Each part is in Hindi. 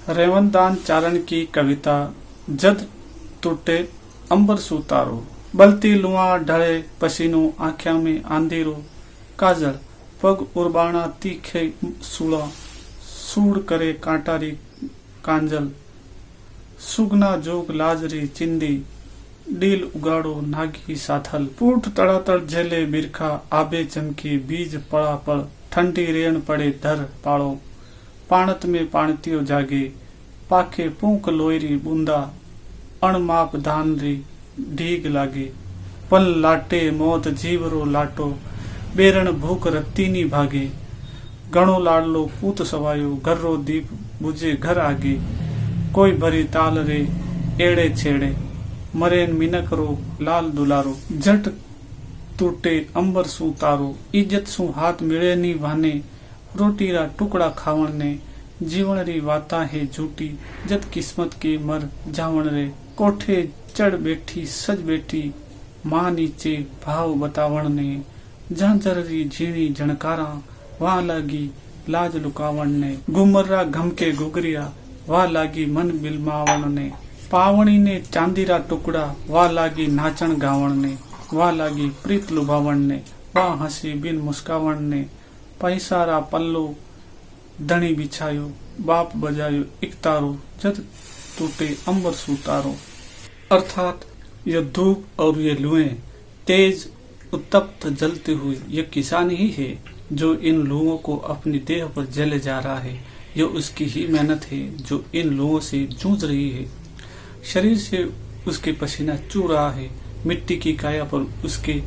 रेवनदान चारण की कविता। जद टूटे अंबर सुतारो, बलती लुआ ढळे पसीनो, आँख्या में आंधेरो काजल, पग उर्बाणा तीखे सूड़ा, सूड़ करे कांटारी कांजल, सुगना जोग लाजरी चिंदी, डील उगाड़ो नागी साथल, पूठ तड़ातड़ झेले बिरखा, आबे चमके बीज पड़ा पड़, ठंडी रेण पड़े धर पाड़ो, पाणत में पाणतियो जागे, पाखे पूंक लोयरी बूंदा, अणमाप धानरी ढीग लागे, पल लाटे मौत जीवरो लाटो, बेरण भूख रत्तीनी भागे, गणो लाडलो पूत सवायो, घर्रो दीप बुझे घर आगे, कोई भरी ताल रे एड़े छेड़े, मरेन मिनक रो लाल दुलारो, जट टूटे अंबर सु तारो, इज्जत सु हाथ मिले नी वाने, रोटी रा टुकड़ा खावण ने, जीवन री वाता है झूठी, जत किस्मत के मर जावण रे, कोठे चढ़ बैठी सज बैठी, मां नीचे भाव बतावण ने, झांझर री झीणी झणकारा, वहां लागी लाज लुकावण ने, गुमर्रा घमके गुगरिया, वहां लागी मन बिलमावण ने, पावणी ने चांदीरा टुकड़ा, वहां लागी नाचण गावण ने, वहां लागी प्रीत लुभावण ने, वहां हसी बिन मुस्कावण ने, पैसारा पल्लो धनी बिछायो, बाप बजायो इकतारो, जद टूटे अंबर सुतारो। अर्थात यह धूप और ये लुएं तेज उत्तप्त जलते हुए ये किसान ही है जो इन लुओं को अपनी देह पर जले जा रहा है। यह उसकी ही मेहनत है जो इन लुओं से जूझ रही है। शरीर से उसके पसीना चू रहा है, मिट्टी की काया पर उसके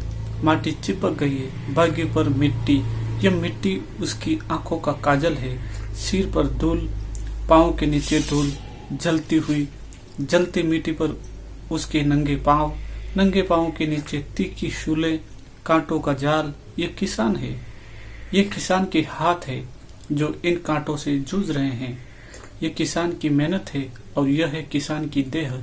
माटी चिपक गई है, भाग्य पर मिट्टी, यह मिट्टी उसकी आंखों का काजल है, सिर पर धूल, पांव के नीचे धूल, जलती हुई जलती मिट्टी पर उसके नंगे पांव के नीचे तीखी शूलें, कांटों का जाल। यह किसान है, यह किसान के हाथ है जो इन कांटों से जूझ रहे हैं। यह किसान की मेहनत है और यह है किसान की देह,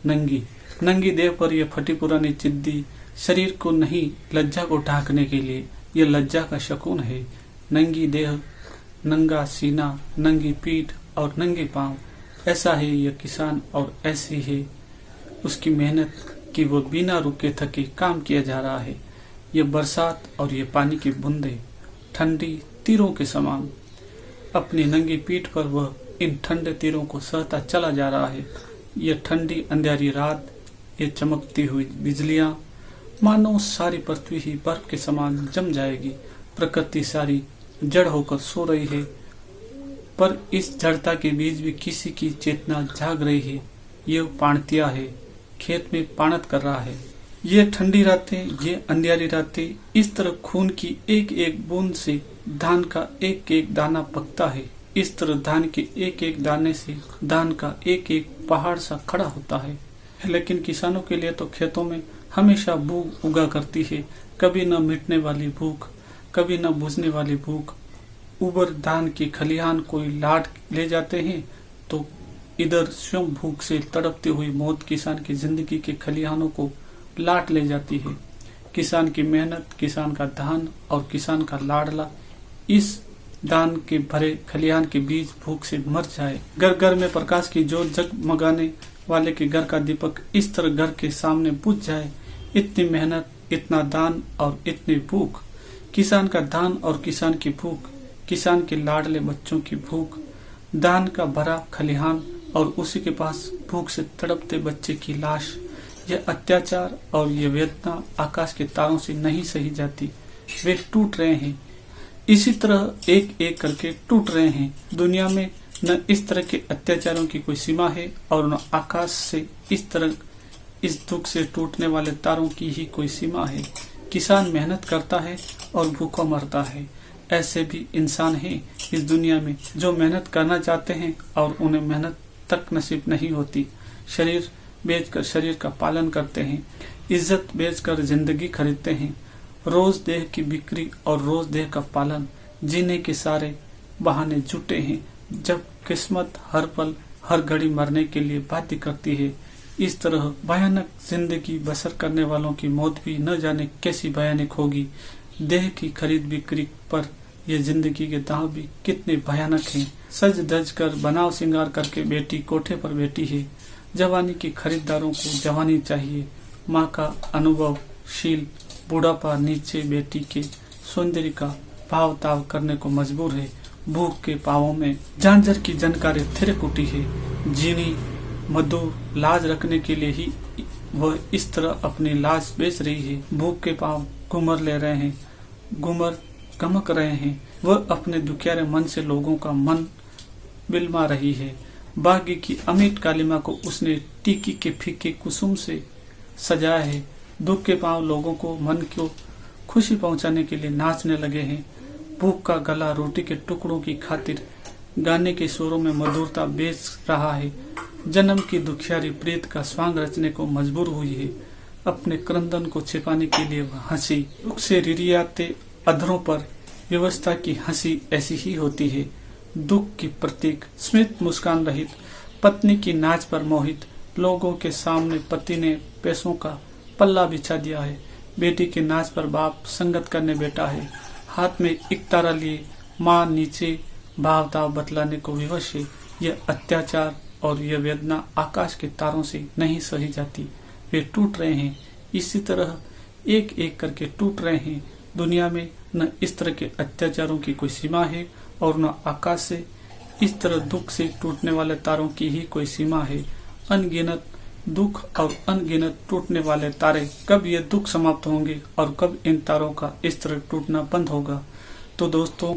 नंगी देह पर यह फटी पुरानी चिद्दी, शरीर को नहीं लज्जा को ढांकने के लिए, यह लज्जा का शकुन है। नंगी देह, नंगा सीना, नंगी पीठ और नंगे पांव, ऐसा है यह किसान और ऐसी है उसकी मेहनत कि वो बिना रुके थके काम किया जा रहा है। यह बरसात और ये पानी की बूंदे ठंडी तीरों के समान, अपनी नंगी पीठ पर वह इन ठंडे तीरों को सहता चला जा रहा है। यह ठंडी अंधेरी रात, ये चमकती हुई बिजलियां, मानो सारी पृथ्वी ही बर्फ के समान जम जाएगी। प्रकृति सारी जड़ होकर सो रही है, पर इस जड़ता के बीच भी किसी की चेतना जाग रही है। ये पाणतिया है, खेत में पाणत कर रहा है। ये ठंडी रातें, ये अंधियारी रातें, इस तरह खून की एक एक बूंद से धान का एक एक दाना पकता है। इस तरह धान के एक एक दाने से धान का एक एक पहाड़ सा खड़ा होता है। लेकिन किसानों के लिए तो खेतों में हमेशा भूख उगा करती है, कभी न मिटने वाली भूख, कभी न बुझने वाली भूख। उबर धान की खलिहान कोई लाट ले जाते हैं तो इधर स्वयं भूख से तड़पती हुई मौत किसान की जिंदगी के खलिहानों को लाट ले जाती है। किसान की मेहनत, किसान का धान और किसान का लाडला इस धान के भरे खलिहान के बीच भूख से मर जाए। घर घर में प्रकाश की जोत जगमगाने वाले के घर का दीपक इस तरह घर के सामने बुझ जाए। इतनी मेहनत, इतना दान और इतनी भूख। किसान का धान और किसान की भूख, किसान के लाडले बच्चों की भूख, धान का भरा खलिहान और उसी के पास भूख से तड़पते बच्चे की लाश। यह अत्याचार और यह वेदना आकाश के तारों से नहीं सही जाती। वे टूट रहे हैं, इसी तरह एक एक करके टूट रहे हैं। दुनिया में न इस तरह के अत्याचारों की कोई सीमा है और न आकाश से इस तरह इस दुख से टूटने वाले तारों की ही कोई सीमा है। किसान मेहनत करता है और भूखा मरता है। ऐसे भी इंसान हैं इस दुनिया में जो मेहनत करना चाहते हैं और उन्हें मेहनत तक नसीब नहीं होती। शरीर बेचकर शरीर का पालन करते हैं, इज्जत बेचकर जिंदगी खरीदते हैं। रोज देह की बिक्री और रोज देह का पालन, जीने के सारे बहाने जुटे हैं। जब किस्मत हर पल हर घड़ी मरने के लिए बाध्य करती है, इस तरह भयानक जिंदगी बसर करने वालों की मौत भी न जाने कैसी भयानक होगी। देह की खरीद बिक्री पर ये जिंदगी के दांव भी कितने भयानक हैं। सज धज कर बनाव श्रृंगार करके बेटी कोठे पर बैठी है। जवानी के खरीदारों को जवानी चाहिए। माँ का अनुभवशील बुढ़ापा नीचे बेटी के सौंदर्य का भाव ताव करने को मजबूर है। भूख के पावों में झांझर की जानकारी थिरक उठी है। जीनी मधुर लाज रखने के लिए ही वह इस तरह अपनी लाज बेच रही है। भूख के पांव घूमर ले रहे हैं, घूमर गमक रहे हैं। वह अपने दुखियारे मन से लोगों का मन बिलमा रही है। भाग्य की अमिट कालिमा को उसने टीकी के फीके कुसुम से सजाया है। दुख के पांव लोगों को मन को खुशी पहुंचाने के लिए नाचने लगे हैं। भूख का गला रोटी के टुकड़ों की खातिर गाने के सुरों में मधुरता बेच रहा है। जन्म की दुखियारी प्रीत का स्वांग रचने को मजबूर हुई है। अपने क्रंदन को छिपाने के लिए वह हंसी। दुख से रिरियाते अधरों पर व्यवस्था की हंसी ऐसी ही होती है। दुख की प्रतीक स्मित मुस्कान रहित पत्नी की नाच पर मोहित लोगों के सामने पति ने पैसों का पल्ला बिछा दिया है। बेटी के नाच पर बाप संगत करने बैठा है। हाथ में एक तारा लिए माँ नीचे भाव ताव बतलाने को विवश है। यह अत्याचार और यह वेदना आकाश के तारों से नहीं सही जाती। वे टूट रहे हैं, इसी तरह एक एक करके टूट रहे हैं। दुनिया में न इस तरह के अत्याचारों की कोई सीमा है और न आकाश से इस तरह दुख से टूटने वाले तारों की ही कोई सीमा है। अनगिनत दुख और अनगिनत टूटने वाले तारे, कब ये दुख समाप्त होंगे और कब इन तारों का इस तरह टूटना बंद होगा। तो दोस्तों,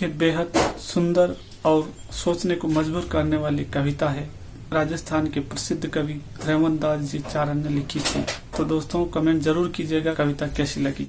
ये बेहद सुंदर और सोचने को मजबूर करने वाली कविता है। राजस्थान के प्रसिद्ध कवि रेवण दास जी चारण ने लिखी थी। तो दोस्तों, कमेंट जरूर कीजिएगा कविता कैसी लगी।